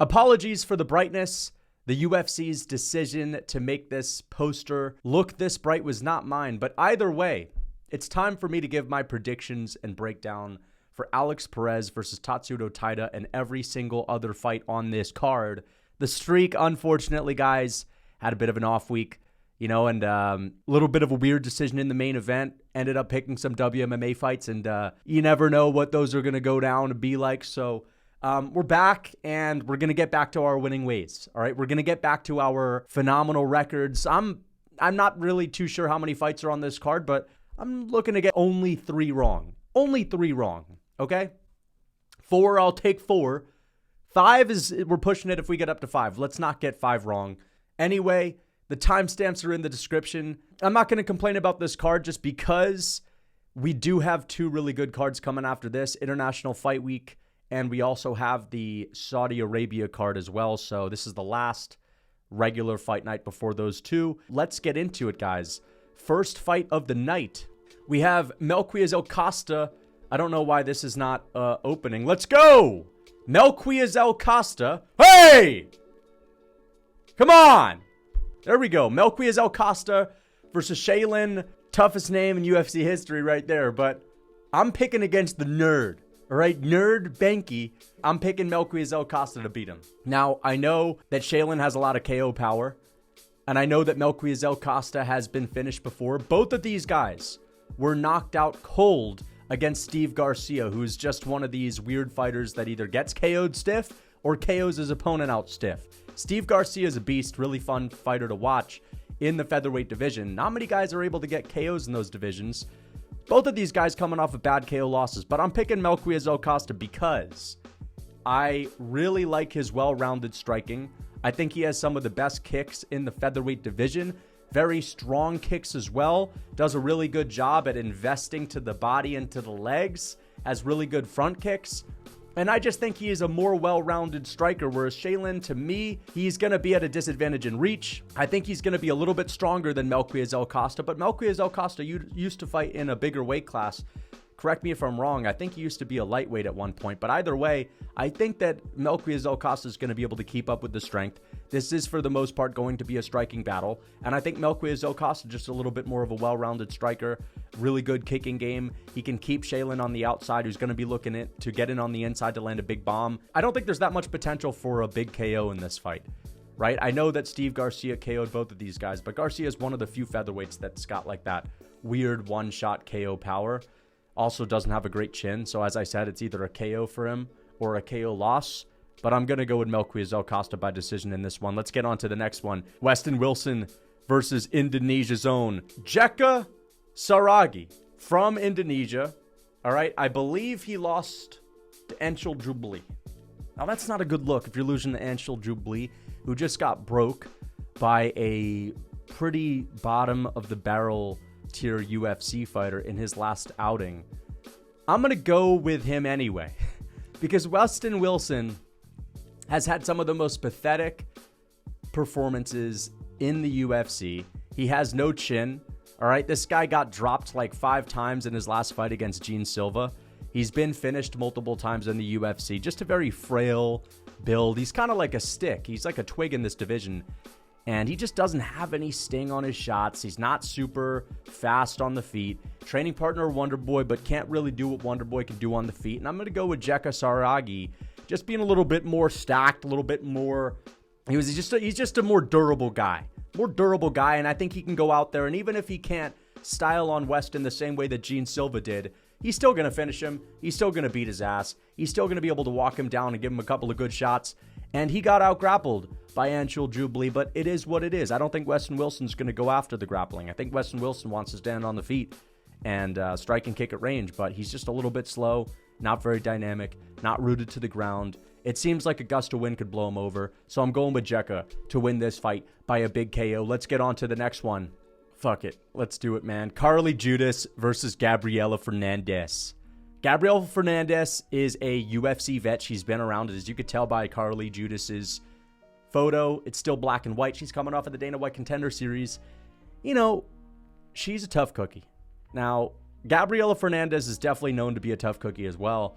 Apologies for the brightness. The UFC's decision to make this poster look this bright was not mine, but either way, it's time for me to give my predictions and breakdown for Alex Perez versus Tatsuro Taira and every single other fight on this card. The streak, unfortunately, guys, had a bit of an off week, and a little bit of a weird decision in the main event. Ended up picking some WMMA fights, and you never know what those are going to go down and be like. So we're back, and we're going to get back to our winning ways. All right, we're going to get back to our phenomenal records. I'm not really too sure how many fights are on this card, but I'm looking to get only 3 wrong. Only 3 wrong, okay? 4, I'll take 4. 5 is, we're pushing it if we get up to 5. Let's not get 5 wrong. Anyway, the timestamps are in the description. I'm not going to complain about this card just because we do have 2 really good cards coming after this, International Fight Week, and we also have the Saudi Arabia card as well. So this is the last regular fight night before those 2. Let's get into it, guys. First fight of the night. We have Melquizael Costa. I don't know why this is not opening. Let's go! Melquizael Costa. Hey! Come on! There we go. Melquizael Costa versus Shayilan. Toughest name in UFC history right there. But I'm picking against the nerd. All right, Nuerdanbieke. I'm picking Melquizael Costa to beat him. Now, I know that Shayilan has a lot of KO power. And I know that Melquizael Costa has been finished before. Both of these guys were knocked out cold against Steve Garcia, who's just one of these weird fighters that either gets KO'd stiff or KOs his opponent out stiff. Steve Garcia is a beast, really fun fighter to watch in the featherweight division. Not many guys are able to get KOs in those divisions. Both of these guys coming off of bad KO losses, but I'm picking Melquizael Costa because I really like his well-rounded striking. I think he has some of the best kicks in the featherweight division. Very strong kicks as well. Does a really good job at investing to the body and to the legs. Has really good front kicks. And I just think he is a more well-rounded striker, whereas Shayilan, to me, he's going to be at a disadvantage in reach. I think he's going to be a little bit stronger than Melquizael Costa, but Melquizael Costa used to fight in a bigger weight class. Correct me if I'm wrong. I think he used to be a lightweight at one point, but either way, I think that Melquizael Costa is going to be able to keep up with the strength. This is, for the most part, going to be a striking battle, and I think Melquizael Costa just a little bit more of a well-rounded striker, really good kicking game. He can keep Shayilan on the outside, who's going to be looking to get in on the inside to land a big bomb. I don't think there's that much potential for a big KO in this fight, right? I know that Steve Garcia KO'd both of these guys, but Garcia is one of the few featherweights that's got like that weird one-shot KO power. Also doesn't have a great chin, so as I said, it's either a KO for him or a KO loss. But I'm going to go with Melquizael Costa by decision in this one. Let's get on to the next one. Westin Wilson versus Indonesia's own Jeka Saragih from Indonesia. All right, I believe he lost to Anshul Jubli. Now, that's not a good look if you're losing to Anshul Jubli, who just got broke by a pretty bottom-of-the-barrel tier UFC fighter in his last outing. I'm going to go with him anyway because Westin Wilson has had some of the most pathetic performances in the UFC. He has no chin. All right, this guy got dropped like 5 times in his last fight against Gene Silva. He's been finished multiple times in the UFC. Just a very frail build. He's kind of like a stick. He's like a twig in this division. And he just doesn't have any sting on his shots. He's not super fast on the feet. Training partner Wonderboy, but can't really do what Wonderboy can do on the feet. And I'm going to go with Jeka Saragih, just being a little bit more stacked, a little bit more. He's just a more durable guy. And I think he can go out there, and even if he can't style on Westin the same way that Gene Silva did, he's still going to finish him. He's still going to beat his ass. He's still going to be able to walk him down and give him a couple of good shots. And he got out-grappled by Anshul Jubli, but it is what it is. I don't think Westin Wilson's going to go after the grappling. I think Westin Wilson wants to stand on the feet and strike and kick at range, but he's just a little bit slow, not very dynamic, not rooted to the ground. It seems like a gust of wind could blow him over, so I'm going with Jeka to win this fight by a big KO. Let's get on to the next one. Fuck it. Let's do it, man. Carli Judice versus Gabriella Fernandes. Gabriella Fernandes is a UFC vet. She's been around, as you could tell by Carli Judice's photo. It's still black and white. She's coming off of the Dana White Contender Series. You know, she's a tough cookie. Now, Gabriella Fernandes is definitely known to be a tough cookie as well.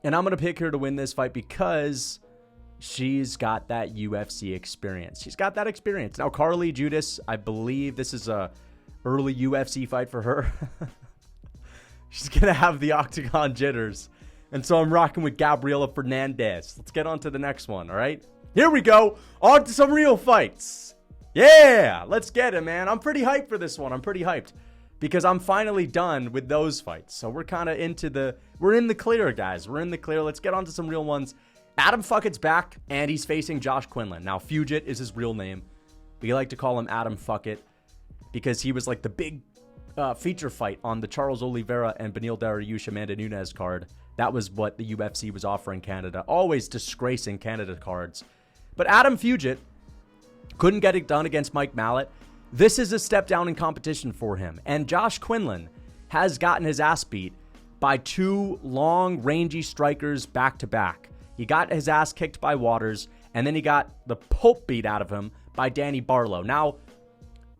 And I'm going to pick her to win this fight because she's got that UFC experience. She's got that experience. Now, Carli, Judice, I believe this is a early UFC fight for her. She's going to have the octagon jitters. And so I'm rocking with Gabriella Fernandes. Let's get on to the next one, all right? Here we go. On to some real fights. Yeah, let's get it, man. I'm pretty hyped for this one. I'm pretty hyped because I'm finally done with those fights. So we're kind of we're in the clear, guys. We're in the clear. Let's get on to some real ones. Adam Fugitt's back, and he's facing Josh Quinlan. Now, Fugitt is his real name. We like to call him Adam Fugitt because he was like the big feature fight on the Charles Oliveira and Beneil Dariush Amanda Nunes card. That was what the UFC was offering Canada. Always disgracing Canada cards. But Adam Fugitt couldn't get it done against Mike Mallet. This is a step down in competition for him. And Josh Quinlan has gotten his ass beat by two long, rangy strikers back-to-back. He got his ass kicked by Waters, and then he got the pulp beat out of him by Danny Barlow. Now,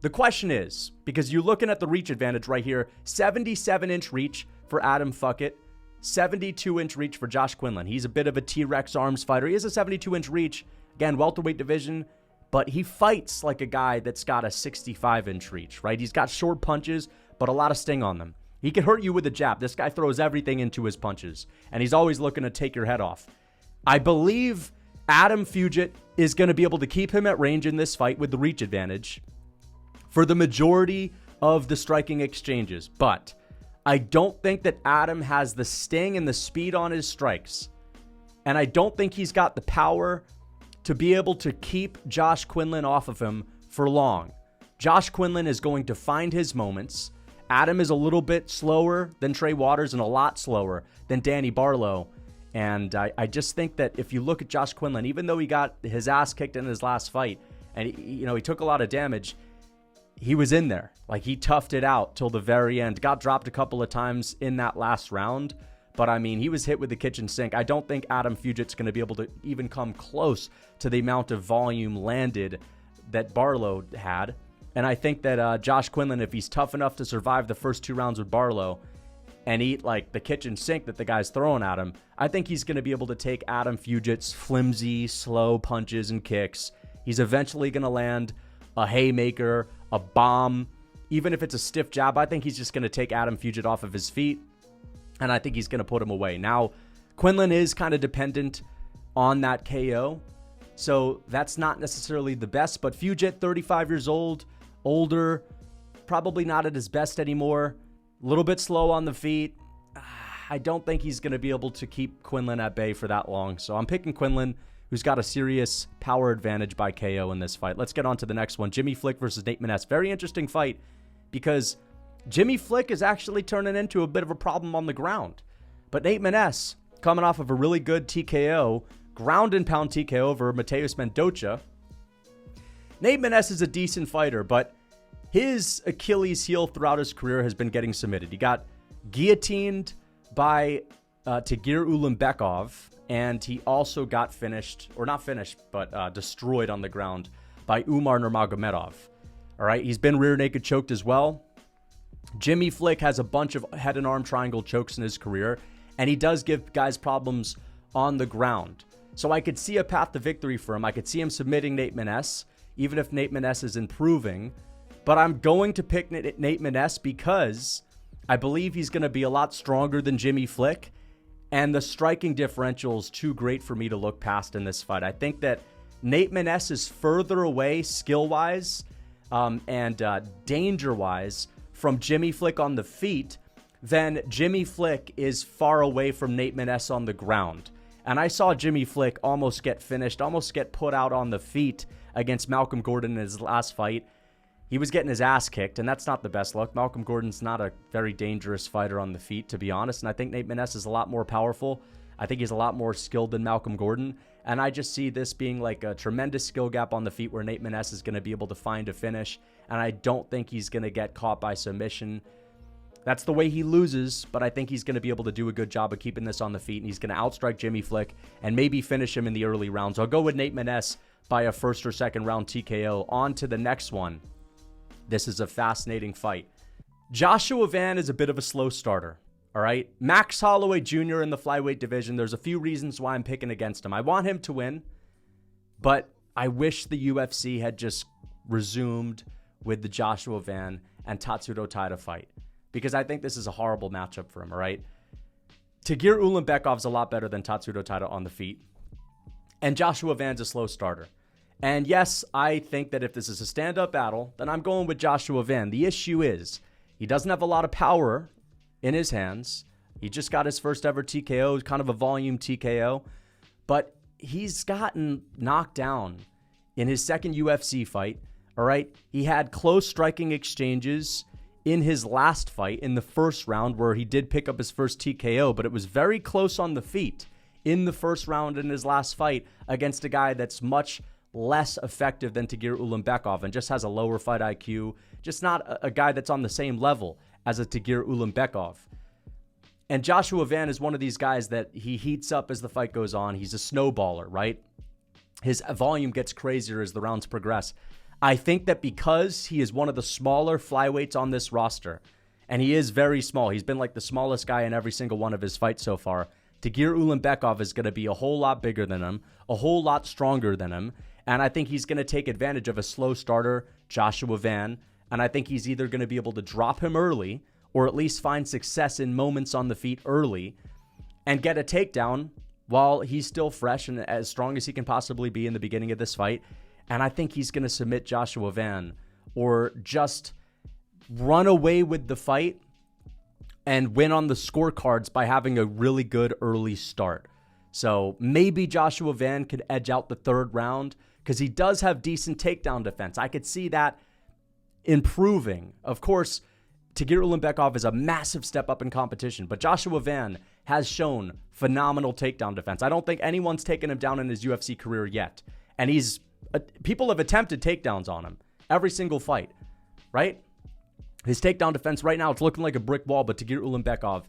the question is, because you're looking at the reach advantage right here, 77-inch reach for Adam Fugitt, 72-inch reach for Josh Quinlan. He's a bit of a T-Rex arms fighter. He has a 72-inch reach. Again, welterweight division, but he fights like a guy that's got a 65-inch reach, right? He's got short punches, but a lot of sting on them. He can hurt you with a jab. This guy throws everything into his punches, and he's always looking to take your head off. I believe Adam Fugitt is going to be able to keep him at range in this fight with the reach advantage for the majority of the striking exchanges, but I don't think that Adam has the sting and the speed on his strikes, and I don't think he's got the power to be able to keep Josh Quinlan off of him for long. Josh Quinlan is going to find his moments. Adam is a little bit slower than Trey Waters and a lot slower than Danny Barlow. And I just think that if you look at Josh Quinlan, even though he got his ass kicked in his last fight and he took a lot of damage, he was in there. Like, he toughed it out till the very end. Got dropped a couple of times in that last round. But, I mean, he was hit with the kitchen sink. I don't think Adam Fugitt's going to be able to even come close to the amount of volume landed that Barlow had. And I think that Josh Quinlan, if he's tough enough to survive the first two rounds with Barlow and eat, like, the kitchen sink that the guy's throwing at him, I think he's going to be able to take Adam Fugitt's flimsy, slow punches and kicks. He's eventually going to land a haymaker, a bomb. Even if it's a stiff jab, I think he's just going to take Adam Fugitt off of his feet. And I think he's going to put him away. Now, Quinlan is kind of dependent on that KO. So that's not necessarily the best. But Fugitt, 35 years old, older, probably not at his best anymore. A little bit slow on the feet. I don't think he's going to be able to keep Quinlan at bay for that long. So I'm picking Quinlan, who's got a serious power advantage by KO in this fight. Let's get on to the next one. Jimmy Flick versus Nate Maness. Very interesting fight because Jimmy Flick is actually turning into a bit of a problem on the ground. But Nate Maness, coming off of a really good TKO, ground and pound TKO over Mateus Mendoza. Nate Maness is a decent fighter, but his Achilles heel throughout his career has been getting submitted. He got guillotined by Tagir Ulanbekov, and he also got destroyed on the ground by Umar Nurmagomedov. All right, he's been rear naked choked as well. Jimmy Flick has a bunch of head and arm triangle chokes in his career, and he does give guys problems on the ground. So I could see a path to victory for him. I could see him submitting Nate Maness, even if Nate Maness is improving. But I'm going to pick Nate Maness because I believe he's going to be a lot stronger than Jimmy Flick, and the striking differential is too great for me to look past in this fight. I think that Nate Maness is further away skill-wise and danger-wise from Jimmy Flick on the feet than Jimmy Flick is far away from Nate Maness on the ground. And I saw Jimmy Flick almost get finished, almost get put out on the feet against Malcolm Gordon in his last fight. He was getting his ass kicked, and that's not the best look. Malcolm Gordon's not a very dangerous fighter on the feet, to be honest, and I think Nate Maness is a lot more powerful. I think he's a lot more skilled than Malcolm Gordon, and I just see this being like a tremendous skill gap on the feet where Nate Maness is going to be able to find a finish, and I don't think he's going to get caught by submission. That's the way he loses, but I think he's going to be able to do a good job of keeping this on the feet, and he's going to outstrike Jimmy Flick and maybe finish him in the early rounds. I'll go with Nate Maness by a first or second round TKO. On to the next one. This is a fascinating fight. Joshua Van is a bit of a slow starter, all right? Max Holloway Jr. in the flyweight division, there's a few reasons why I'm picking against him. I want him to win. But I wish the UFC had just resumed with the Joshua Van and Tatsuro Taira fight, because I think this is a horrible matchup for him, all right? Tagir Ulanbekov's a lot better than Tatsuro Taira on the feet, and Joshua Van's a slow starter. And yes, I think that if this is a stand-up battle, then I'm going with Joshua Van. The issue is he doesn't have a lot of power in his hands. He just got his first ever TKO, kind of a volume TKO, but he's gotten knocked down in his second UFC fight, all right? He had close striking exchanges in his last fight in the first round where he did pick up his first TKO, but it was very close on the feet in the first round in his last fight against a guy that's much less effective than Tagir Ulanbekov and just has a lower fight IQ, just not a guy that's on the same level as a Tagir Ulanbekov. And Joshua Van is one of these guys that he heats up as the fight goes on. He's a snowballer, right? His volume gets crazier as the rounds progress. I think that because he is one of the smaller flyweights on this roster, and he is very small, he's been like the smallest guy in every single one of his fights so far, Tagir Ulanbekov is going to be a whole lot bigger than him, a whole lot stronger than him, and I think he's going to take advantage of a slow starter, Joshua Van, and I think he's either going to be able to drop him early or at least find success in moments on the feet early and get a takedown while he's still fresh and as strong as he can possibly be in the beginning of this fight. And I think he's going to submit Joshua Van or just run away with the fight and win on the scorecards by having a really good early start. So maybe Joshua Van could edge out the third round because he does have decent takedown defense. I could see that improving. Of course, Tagir Ulanbekov is a massive step up in competition, but Joshua Van has shown phenomenal takedown defense. I don't think anyone's taken him down in his UFC career yet. And people have attempted takedowns on him every single fight, right? His takedown defense right now, it's looking like a brick wall, but Tagir Ulanbekov,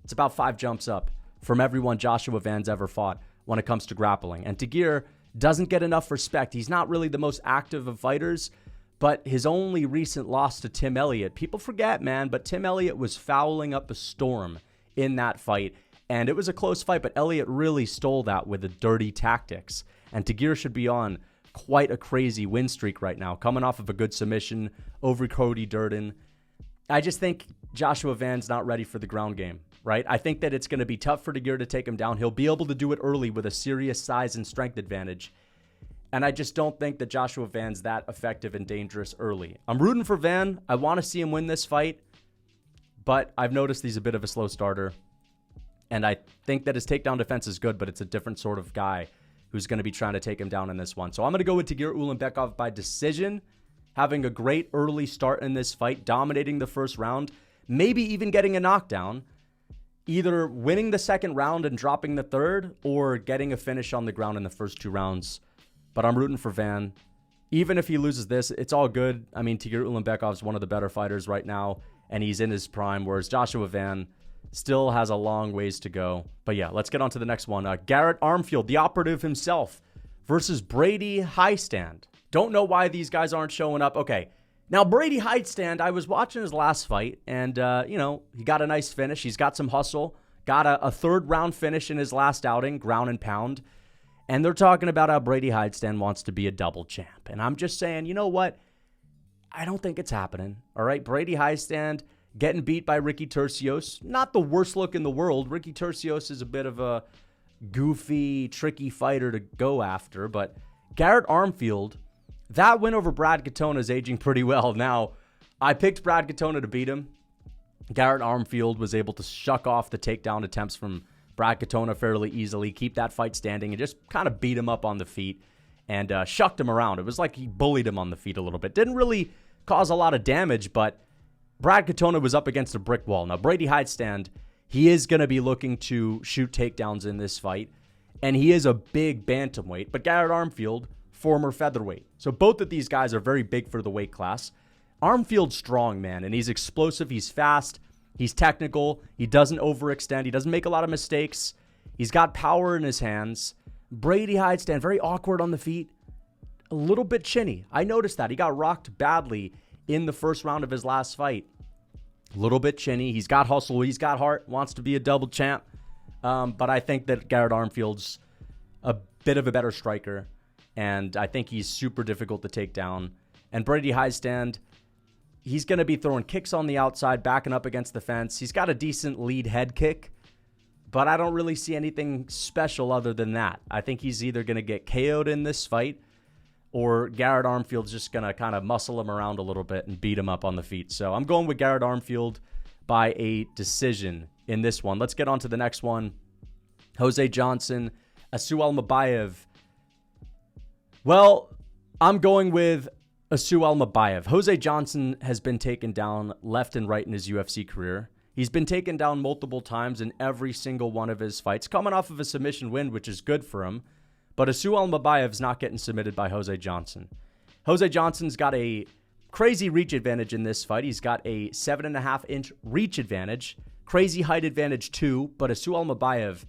it's about 5 jumps up from everyone Joshua Van's ever fought when it comes to grappling. And Tagir doesn't get enough respect. He's not really the most active of fighters, but his only recent loss to Tim Elliott, people forget, man, but Tim Elliott was fouling up a storm in that fight. And it was a close fight, but Elliott really stole that with the dirty tactics. And Tagir should be on quite a crazy win streak right now, coming off of a good submission over Cody Durden. I just think Joshua Van's not ready for the ground game, right? I think that it's going to be tough for Tagir to take him down. He'll be able to do it early with a serious size and strength advantage. And I just don't think that Joshua Van's that effective and dangerous early. I'm rooting for Van. I want to see him win this fight, but I've noticed he's a bit of a slow starter. And I think that his takedown defense is good, but it's a different sort of guy who's going to be trying to take him down in this one. So I'm going to go with Tagir Ulanbekov by decision, having a great early start in this fight, dominating the first round, maybe even getting a knockdown, either winning the second round and dropping the third or getting a finish on the ground in the first 2 rounds. But I'm rooting for Van. Even if he loses this, it's all good. I mean, Tagir Ulanbekov is one of the better fighters right now, and he's in his prime, whereas Joshua Van still has a long ways to go. But yeah, let's get on to the next one. Garrett Armfield, the operative himself, versus Brady Hiestand. Don't know why these guys aren't showing up. Okay, now Brady Hiestand, I was watching his last fight, and, he got a nice finish. He's got some hustle. Got a third round finish in his last outing, ground and pound. And they're talking about how Brady Hiestand wants to be a double champ. And I'm just saying, you know what? I don't think it's happening. All right, Brady Hiestand getting beat by Ricky Turcios. Not the worst look in the world. Ricky Turcios is a bit of a goofy, tricky fighter to go after. But Garrett Armfield, that win over Brad Katona is aging pretty well. Now, I picked Brad Katona to beat him. Garrett Armfield was able to shuck off the takedown attempts from Brad Katona fairly easily, keep that fight standing, and just kind of beat him up on the feet and shucked him around. It was like he bullied him on the feet a little bit. Didn't really cause a lot of damage, but Brad Katona was up against a brick wall. Now, Brady Hiestand, he is going to be looking to shoot takedowns in this fight, and he is a big bantamweight, but Garrett Armfield, former featherweight. So both of these guys are very big for the weight class. Armfield's strong, man, and he's explosive, he's fast, he's technical, he doesn't overextend, he doesn't make a lot of mistakes, he's got power in his hands. Brady Hiestand, very awkward on the feet, a little bit chinny. I noticed that. He got rocked badly in the first round of his last fight. A little bit chinny. He's got hustle, he's got heart, wants to be a double champ. But I think that Garrett Armfield's a bit of a better striker. and I think he's super difficult to take down. And Brady Hiestand, he's going to be throwing kicks on the outside, backing up against the fence. He's got a decent lead head kick, but I don't really see anything special other than that. I think he's either going to get KO'd in this fight, or Garrett Armfield's just going to kind of muscle him around a little bit and beat him up on the feet. So I'm going with Garrett Armfield by a decision in this one. Let's get on to the next one. Jose Johnson, Asu Almabayev. Well, I'm going with Asu Almabayev. Jose Johnson has been taken down left and right in his UFC career. He's been taken down multiple times in every single one of his fights, coming off of a submission win, which is good for him. But Asu Almabayev's not getting submitted by Jose Johnson. Jose Johnson's got a crazy reach advantage in this fight. He's got a 7.5-inch reach advantage, crazy height advantage too, but Asu Almabayev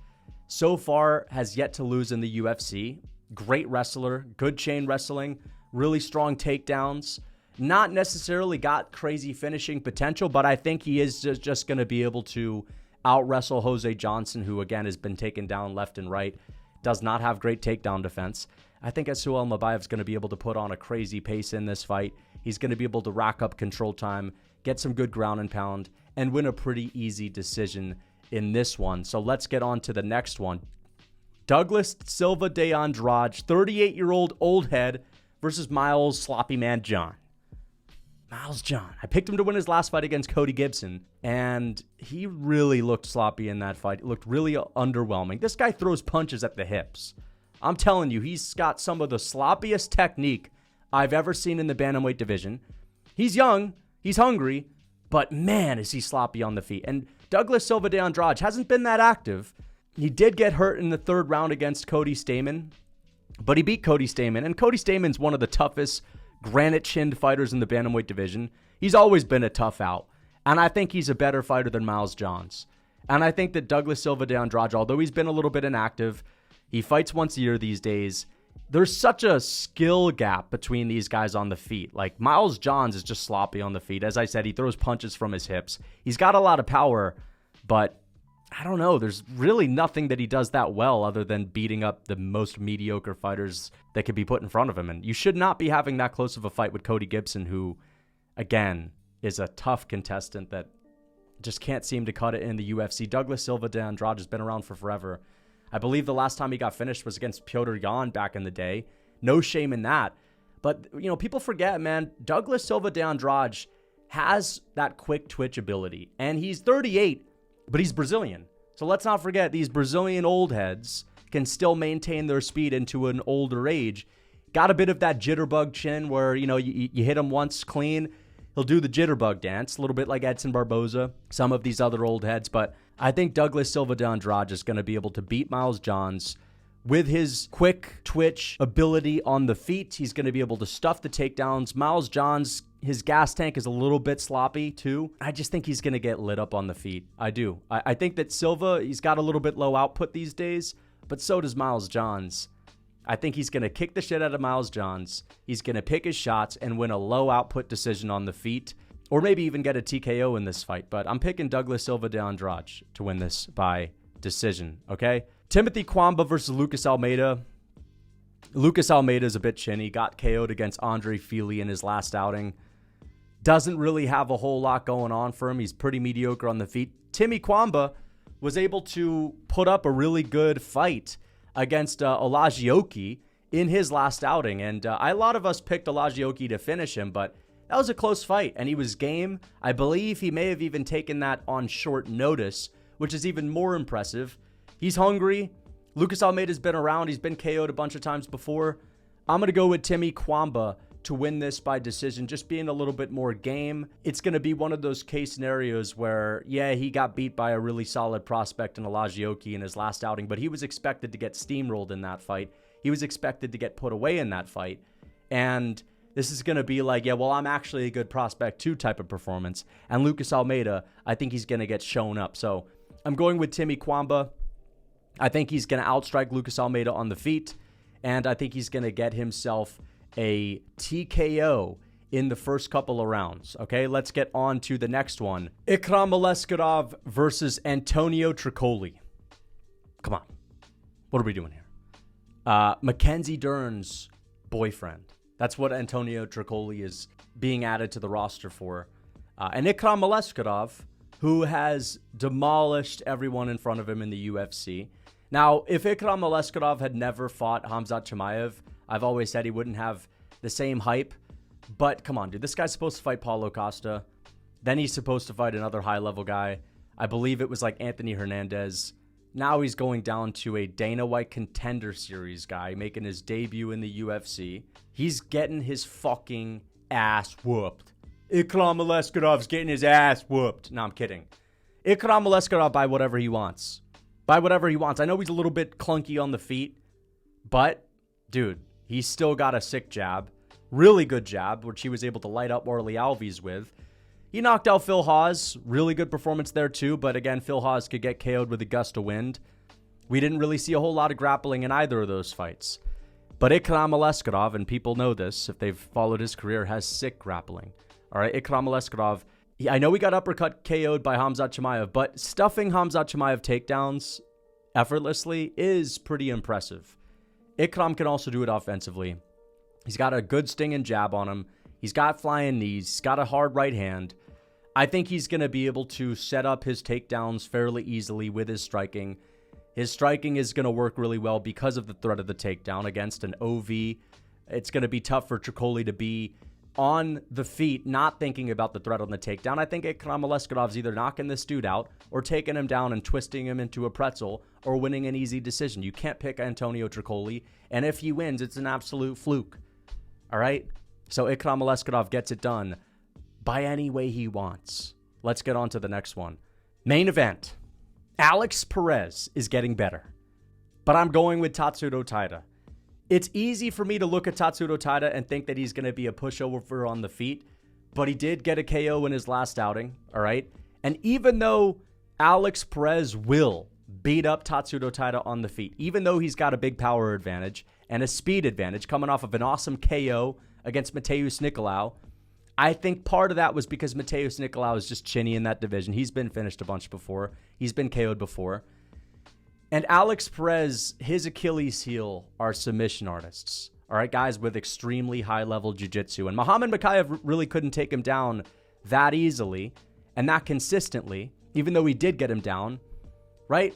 so far has yet to lose in the UFC. Great wrestler, good chain wrestling, really strong takedowns. Not necessarily got crazy finishing potential, but I think he is just going to be able to out-wrestle Jose Johnson, who again has been taken down left and right. Does not have great takedown defense. I think Asu Almabayev is going to be able to put on a crazy pace in this fight. He's going to be able to rack up control time, get some good ground and pound, and win a pretty easy decision in this one. So let's get on to the next one. Douglas Silva de Andrade, 38-year-old old head versus Miles Sloppy Man John. Miles John. I picked him to win his last fight against Cody Gibson, and he really looked sloppy in that fight. It looked really underwhelming. This guy throws punches at the hips. I'm telling you, he's got some of the sloppiest technique I've ever seen in the bantamweight division. He's young, he's hungry, but man, is he sloppy on the feet. And Douglas Silva de Andrade hasn't been that active. He did get hurt in the third round against Cody Stamann, but he beat Cody Stamann, and Cody Stamann's one of the toughest granite-chinned fighters in the bantamweight division. He's always been a tough out, and I think he's a better fighter than Miles Johns. And I think that Douglas Silva de Andrade, although he's been a little bit inactive, he fights once a year these days. There's such a skill gap between these guys on the feet. Like, Miles Johns is just sloppy on the feet. As I said, he throws punches from his hips. He's got a lot of power, but I don't know. There's really nothing that he does that well other than beating up the most mediocre fighters that could be put in front of him. And you should not be having that close of a fight with Cody Gibson, who, again, is a tough contestant that just can't seem to cut it in the UFC. Douglas Silva de Andrade has been around for forever. I believe the last time he got finished was against Petr Yan back in the day. No shame in that. But, you know, people forget, man, Douglas Silva de Andrade has that quick twitch ability. And he's 38, but he's Brazilian. So let's not forget, these Brazilian old heads can still maintain their speed into an older age. Got a bit of that jitterbug chin where, you know, you hit him once clean, he'll do the jitterbug dance, a little bit like Edson Barboza, some of these other old heads. But I think Douglas Silva de Andrade is going to be able to beat Miles Johns with his quick twitch ability on the feet. He's going to be able to stuff the takedowns. Miles Johns, his gas tank is a little bit sloppy too. I just think he's going to get lit up on the feet. I do. I think that Silva, he's got a little bit low output these days, but so does Miles Johns. I think he's going to kick the shit out of Miles Johns. He's going to pick his shots and win a low output decision on the feet, or maybe even get a TKO in this fight. But I'm picking Douglas Silva de Andrade to win this by decision, okay? Timothy Cuamba versus Lucas Almeida. Lucas Almeida is a bit chinny. Got KO'd against Andre Fili in his last outing. Doesn't really have a whole lot going on for him. He's pretty mediocre on the feet. Timmy Cuamba was able to put up a really good fight against Olajioki in his last outing. And a lot of us picked Olajioki to finish him, but that was a close fight, and he was game. I believe he may have even taken that on short notice, which is even more impressive. He's hungry. Lucas Almeida's been around. He's been KO'd a bunch of times before. I'm going to go with Timmy Cuamba to win this by decision, just being a little bit more game. It's going to be one of those case scenarios where, yeah, he got beat by a really solid prospect in Olajioki in his last outing, but he was expected to get steamrolled in that fight. He was expected to get put away in that fight. And this is going to be like, yeah, well, I'm actually a good prospect too type of performance. And Lucas Almeida, I think he's going to get shown up. So I'm going with Timmy Cuamba. I think he's going to outstrike Lucas Almeida on the feet. And I think he's going to get himself a TKO in the first couple of rounds. Okay, let's get on to the next one. Ikram Aliskerov versus Antonio Trocoli. Come on. What are we doing here? Mackenzie Dern's boyfriend. That's what Antonio Trocoli is being added to the roster for. And Ikram Aliskerov, who has demolished everyone in front of him in the UFC. Now, if Ikram Aliskerov had never fought Khamzat Chimaev, I've always said he wouldn't have the same hype. But come on, dude. This guy's supposed to fight Paulo Costa. Then he's supposed to fight another high-level guy. I believe it was like Anthony Hernandez. Now he's going down to a Dana White Contender Series guy, making his debut in the UFC. He's getting his fucking ass whooped. Ikram Aliskerov's getting his ass whooped. No, I'm kidding. Ikram Aliskerov by whatever he wants. By whatever he wants. I know he's a little bit clunky on the feet, but, dude, he's still got a sick jab. Really good jab, which he was able to light up Warley Alves with. He knocked out Phil Hawes. Really good performance there, too. But, again, Phil Hawes could get KO'd with a gust of wind. We didn't really see a whole lot of grappling in either of those fights. But Ikram Aliskerov, and people know this if they've followed his career, has sick grappling. All right, Ikram Aliskerov, I know he got uppercut KO'd by Khamzat Chimaev, but stuffing Khamzat Chimaev takedowns effortlessly is pretty impressive. Ikram can also do it offensively. He's got a good stinging jab on him. He's got flying knees. He's got a hard right hand. I think he's going to be able to set up his takedowns fairly easily with his striking. His striking is going to work really well because of the threat of the takedown against an OV. It's going to be tough for Trocoli to be on the feet, not thinking about the threat on the takedown. I think Ikram Aliskerov's either knocking this dude out or taking him down and twisting him into a pretzel or winning an easy decision. You can't pick Antonio Trocoli, and if he wins, it's an absolute fluke. All right? So Ikram Aliskerov gets it done by any way he wants. Let's get on to the next one. Main event. Alex Perez is getting better, but I'm going with Tatsuro Taira. It's easy for me to look at Tatsuro Taira and think that he's going to be a pushover on the feet, but he did get a KO in his last outing, all right? And even though Alex Perez will beat up Tatsuro Taira on the feet, even though he's got a big power advantage and a speed advantage coming off of an awesome KO against Mateus Nicolau, I think part of that was because Mateus Nicolau is just chinny in that division. He's been finished a bunch before. He's been KO'd before. And Alex Perez, his Achilles heel are submission artists. All right, guys with extremely high-level jiu-jitsu. And Muhammad Mokaev really couldn't take him down that easily and that consistently, even though he did get him down, right?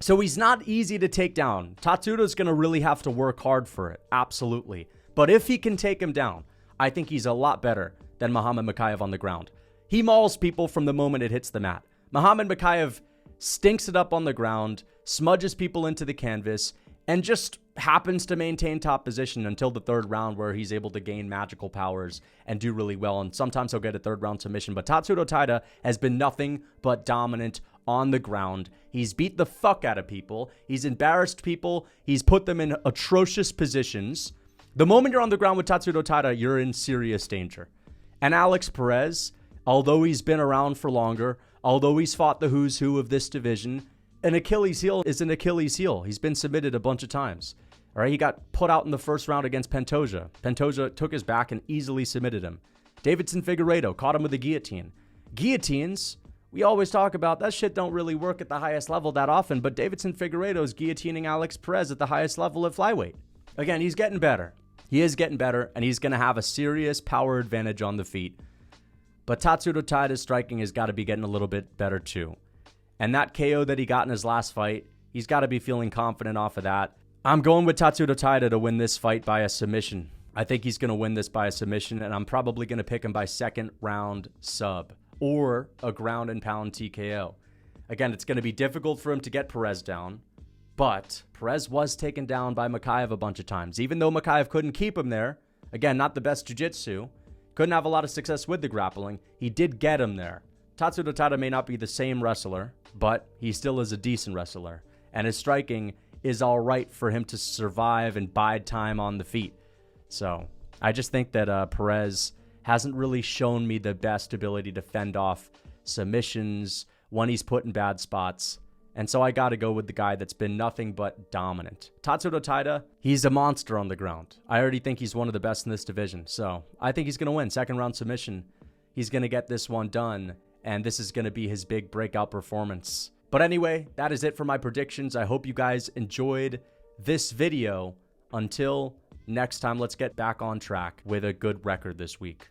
So he's not easy to take down. Tatsuro's going to really have to work hard for it, absolutely. But if he can take him down, I think he's a lot better than Muhammad Mokaev on the ground. He mauls people from the moment it hits the mat. Muhammad Mokaev stinks it up on the ground, smudges people into the canvas, and just happens to maintain top position until the third round where he's able to gain magical powers and do really well. And sometimes he'll get a third round submission. But Tatsuro Taira has been nothing but dominant on the ground. He's beat the fuck out of people. He's embarrassed people. He's put them in atrocious positions. The moment you're on the ground with Tatsuro Taira, you're in serious danger. And Alex Perez, although he's been around for longer, although he's fought the who's who of this division, an Achilles heel is an Achilles heel. He's been submitted a bunch of times. All right, he got put out in the first round against Pantoja. Pantoja took his back and easily submitted him. Davidson Figueiredo caught him with a guillotine. Guillotines, we always talk about, that shit don't really work at the highest level that often, but Davidson Figueiredo is guillotining Alex Perez at the highest level at flyweight. Again, he's getting better. He is getting better, and he's going to have a serious power advantage on the feet. But Tatsuro Taira's striking has got to be getting a little bit better too. And that KO that he got in his last fight, he's got to be feeling confident off of that. I'm going with Tatsuro Taira to win this fight by a submission. I think he's going to win this by a submission, and I'm probably going to pick him by second round sub or a ground and pound TKO. Again, it's going to be difficult for him to get Perez down, but Perez was taken down by Mokaev a bunch of times. Even though Mokaev couldn't keep him there, again, not the best jiu-jitsu, couldn't have a lot of success with the grappling, he did get him there. Tatsuro Taira may not be the same wrestler, but he still is a decent wrestler. And his striking is all right for him to survive and bide time on the feet. So I just think that Perez hasn't really shown me the best ability to fend off submissions when he's put in bad spots. And so I got to go with the guy that's been nothing but dominant. Tatsuro Taira, he's a monster on the ground. I already think he's one of the best in this division. So I think he's going to win. Second round submission. He's going to get this one done. And this is going to be his big breakout performance. But anyway, that is it for my predictions. I hope you guys enjoyed this video Until next time, let's get back on track with a good record this week.